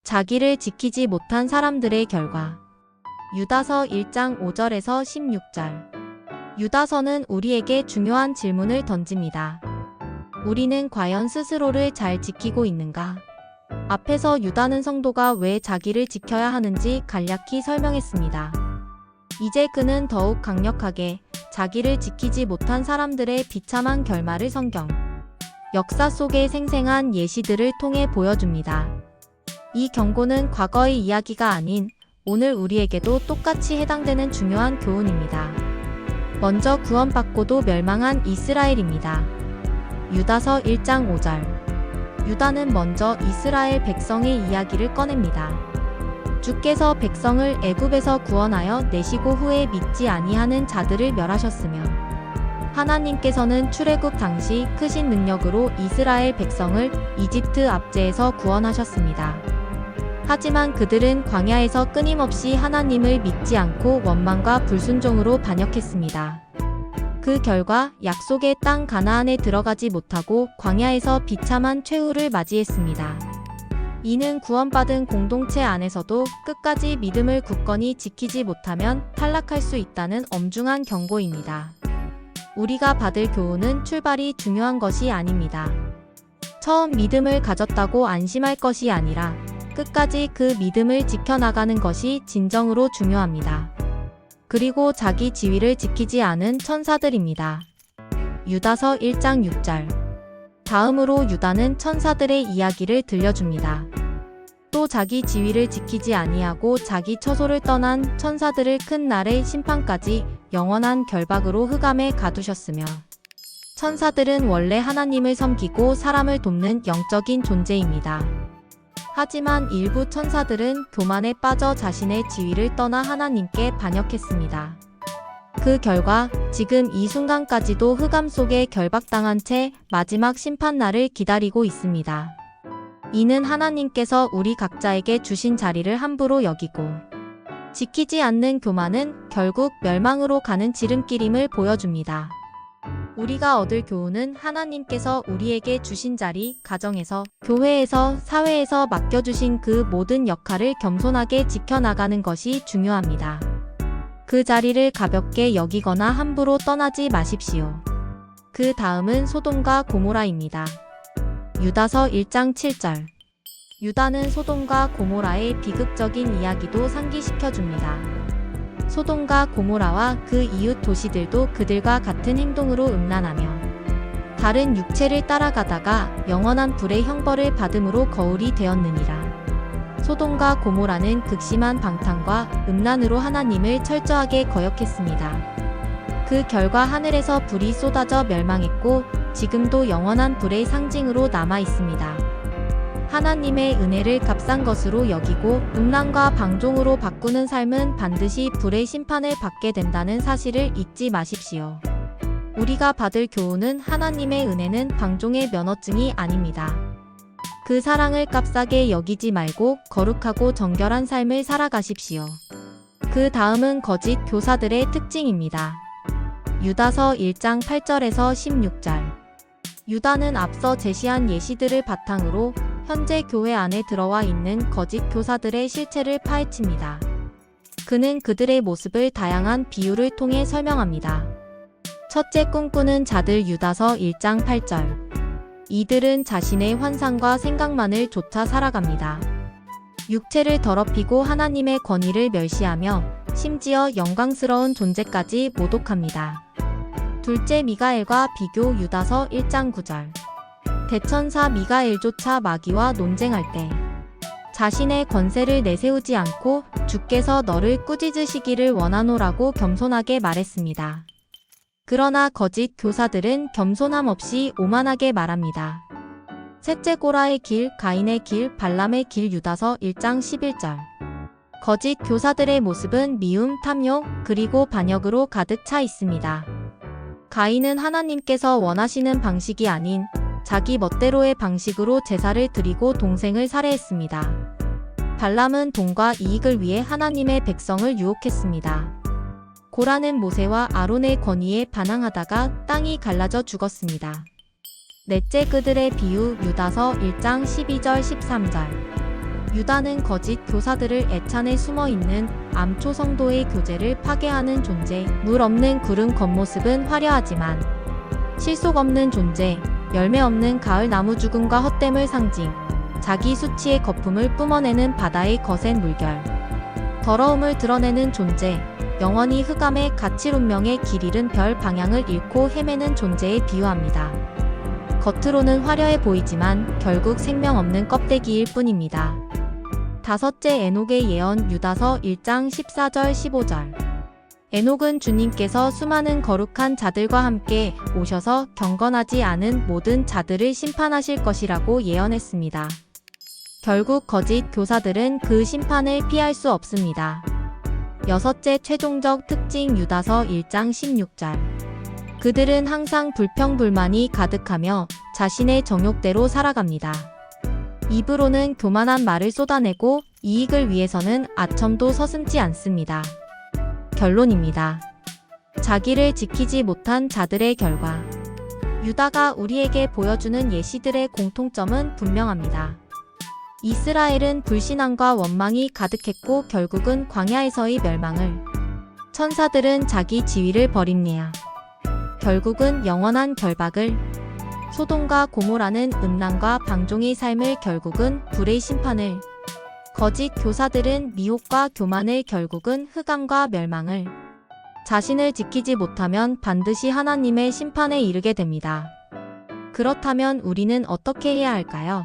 자기를 지키지 못한 사람들의 결과. 유다서 1장 5절에서 16절. 유다서는 우리에게 중요한 질문을 던집니다. 우리는 과연 스스로를 잘 지키고 있는가? 앞에서 유다는 성도가 왜 자기를 지켜야 하는지 간략히 설명했습니다. 이제 그는 더욱 강력하게 자기를 지키지 못한 사람들의 비참한 결말을 성경, 역사 속의 생생한 예시들을 통해 보여줍니다. 이 경고는 과거의 이야기가 아닌 오늘 우리에게도 똑같이 해당되는 중요한 교훈입니다. 먼저 구원받고도 멸망한 이스라엘입니다. 유다서 1장 5절. 유다는 먼저 이스라엘 백성의 이야기를 꺼냅니다. 주께서 백성을 애굽에서 구원하여 내시고 후에 믿지 아니하는 자들을 멸하셨으며 하나님께서는 출애굽 당시 크신 능력으로 이스라엘 백성을 이집트 압제에서 구원하셨습니다. 하지만 그들은 광야에서 끊임없이 하나님을 믿지 않고 원망과 불순종으로 반역했습니다. 그 결과 약속의 땅 가나안에 들어가지 못하고 광야에서 비참한 최후를 맞이했습니다. 이는 구원받은 공동체 안에서도 끝까지 믿음을 굳건히 지키지 못하면 탈락할 수 있다는 엄중한 경고입니다. 우리가 받을 교훈은 출발이 중요한 것이 아닙니다. 처음 믿음을 가졌다고 안심할 것이 아니라 끝까지 그 믿음을 지켜나가는 것이 진정으로 중요합니다. 그리고 자기 지위를 지키지 않은 천사들입니다. 유다서 1장 6절. 다음으로 유다는 천사들의 이야기를 들려줍니다. 또 자기 지위를 지키지 아니하고 자기 처소를 떠난 천사들을 큰 날의 심판까지 영원한 결박으로 흑암에 가두셨으며 천사들은 원래 하나님을 섬기고 사람을 돕는 영적인 존재입니다. 하지만 일부 천사들은 교만에 빠져 자신의 지위를 떠나 하나님께 반역했습니다. 그 결과 지금 이 순간까지도 흑암 속에 결박당한 채 마지막 심판날을 기다리고 있습니다. 이는 하나님께서 우리 각자에게 주신 자리를 함부로 여기고 지키지 않는 교만은 결국 멸망으로 가는 지름길임을 보여줍니다. 우리가 얻을 교훈은 하나님께서 우리에게 주신 자리, 가정에서, 교회에서, 사회에서 맡겨주신 그 모든 역할을 겸손하게 지켜나가는 것이 중요합니다. 그 자리를 가볍게 여기거나 함부로 떠나지 마십시오. 그 다음은 소돔과 고모라입니다. 유다서 1장 7절. 유다는 소돔과 고모라의 비극적인 이야기도 상기시켜줍니다. 소돔과 고모라와 그 이웃 도시들도 그들과 같은 행동으로 음란하며 다른 육체를 따라가다가 영원한 불의 형벌을 받음으로 거울이 되었느니라. 소돔과 고모라는 극심한 방탕과 음란으로 하나님을 철저하게 거역했습니다. 그 결과 하늘에서 불이 쏟아져 멸망했고 지금도 영원한 불의 상징으로 남아 있습니다. 하나님의 은혜를 값싼 것으로 여기고 음란과 방종으로 바꾸는 삶은 반드시 불의 심판을 받게 된다는 사실을 잊지 마십시오. 우리가 받을 교훈은 하나님의 은혜는 방종의 면허증이 아닙니다. 그 사랑을 값싸게 여기지 말고 거룩하고 정결한 삶을 살아가십시오. 그 다음은 거짓 교사들의 특징입니다. 유다서 1장 8절에서 16절. 유다는 앞서 제시한 예시들을 바탕으로 현재 교회 안에 들어와 있는 거짓 교사들의 실체를 파헤칩니다. 그는 그들의 모습을 다양한 비유를 통해 설명합니다. 첫째, 꿈꾸는 자들. 유다서 1장 8절. 이들은 자신의 환상과 생각만을 쫓아 살아갑니다. 육체를 더럽히고 하나님의 권위를 멸시하며 심지어 영광스러운 존재까지 모독합니다. 둘째, 미가엘과 비교. 유다서 1장 9절. 대천사 미가엘조차 마귀와 논쟁할 때 자신의 권세를 내세우지 않고 주께서 너를 꾸짖으시기를 원하노라고 겸손하게 말했습니다. 그러나 거짓 교사들은 겸손함 없이 오만하게 말합니다. 셋째, 고라의 길, 가인의 길, 발람의 길. 유다서 1장 11절. 거짓 교사들의 모습은 미움, 탐욕, 그리고 반역으로 가득 차 있습니다. 가인은 하나님께서 원하시는 방식이 아닌 자기 멋대로의 방식으로 제사를 드리고 동생을 살해했습니다. 발람은 돈과 이익을 위해 하나님의 백성을 유혹했습니다. 고라는 모세와 아론의 권위에 반항하다가 땅이 갈라져 죽었습니다. 넷째, 그들의 비유. 유다서 1장 12절 13절. 유다는 거짓 교사들을 애찬에 숨어있는 암초 성도의 교제를 파괴하는 존재, 물 없는 구름 겉모습은 화려하지만 실속 없는 존재, 열매 없는 가을 나무 죽음과 헛됨을 상징, 자기 수치의 거품을 뿜어내는 바다의 거센 물결, 더러움을 드러내는 존재, 영원히 흑암의 가칠 운명의 길 잃은 별 방향을 잃고 헤매는 존재에 비유합니다. 겉으로는 화려해 보이지만 결국 생명 없는 껍데기일 뿐입니다. 다섯째 에녹의 예언 유다서 1장 14절 15절. 에녹은 주님께서 수많은 거룩한 자들과 함께 오셔서 경건하지 않은 모든 자들을 심판하실 것이라고 예언했습니다. 결국 거짓 교사들은 그 심판을 피할 수 없습니다. 여섯째 최종적 특징 유다서 1장 16절. 그들은 항상 불평불만이 가득하며 자신의 정욕대로 살아갑니다. 입으로는 교만한 말을 쏟아내고 이익을 위해서는 아첨도 서슴지 않습니다. 결론입니다. 자기를 지키지 못한 자들의 결과. 유다가 우리에게 보여주는 예시들의 공통점은 분명합니다. 이스라엘은 불신앙과 원망이 가득했고 결국은 광야에서의 멸망을, 천사들은 자기 지위를 버립니다. 결국은 영원한 결박을, 소돔과 고모라는 음란과 방종의 삶을 결국은 불의 심판을, 거짓 교사들은 미혹과 교만을 결국은 흑암과 멸망을, 자신을 지키지 못하면 반드시 하나님의 심판에 이르게 됩니다. 그렇다면 우리는 어떻게 해야 할까요?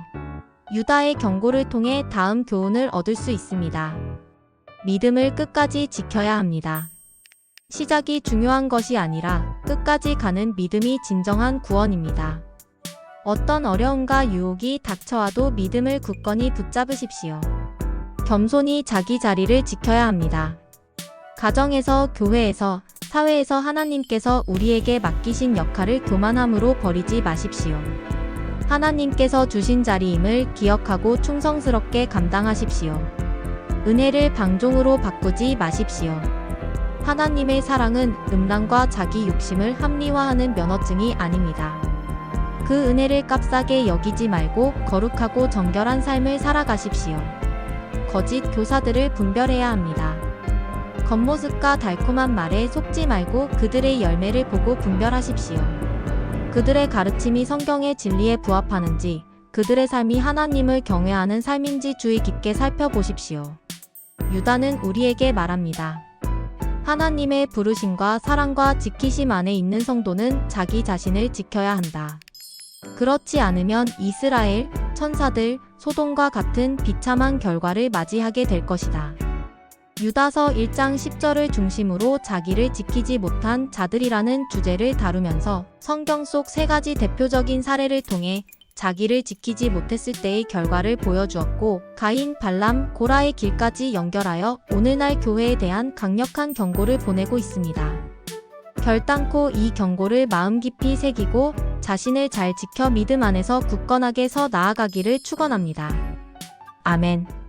유다의 경고를 통해 다음 교훈을 얻을 수 있습니다. 믿음을 끝까지 지켜야 합니다. 시작이 중요한 것이 아니라 끝까지 가는 믿음이 진정한 구원입니다. 어떤 어려움과 유혹이 닥쳐와도 믿음을 굳건히 붙잡으십시오. 겸손히 자기 자리를 지켜야 합니다. 가정에서, 교회에서, 사회에서 하나님께서 우리에게 맡기신 역할을 교만함으로 버리지 마십시오. 하나님께서 주신 자리임을 기억하고 충성스럽게 감당하십시오. 은혜를 방종으로 바꾸지 마십시오. 하나님의 사랑은 음란과 자기 욕심을 합리화하는 면허증이 아닙니다. 그 은혜를 값싸게 여기지 말고 거룩하고 정결한 삶을 살아가십시오. 거짓 교사들을 분별해야 합니다. 겉모습과 달콤한 말에 속지 말고 그들의 열매를 보고 분별하십시오. 그들의 가르침이 성경의 진리에 부합하는지, 그들의 삶이 하나님을 경외하는 삶인지 주의 깊게 살펴보십시오. 유다는 우리에게 말합니다. 하나님의 부르심과 사랑과 지키심 안에 있는 성도는 자기 자신을 지켜야 한다. 그렇지 않으면 이스라엘, 천사들, 소돔과 같은 비참한 결과를 맞이하게 될 것이다. 유다서 1장 10절을 중심으로 자기를 지키지 못한 자들이라는 주제를 다루면서 성경 속 세 가지 대표적인 사례를 통해 자기를 지키지 못했을 때의 결과를 보여주었고, 가인, 발람, 고라의 길까지 연결하여 오늘날 교회에 대한 강력한 경고를 보내고 있습니다. 결단코 이 경고를 마음 깊이 새기고 자신을 잘 지켜 믿음 안에서 굳건하게 서 나아가기를 축원합니다. 아멘.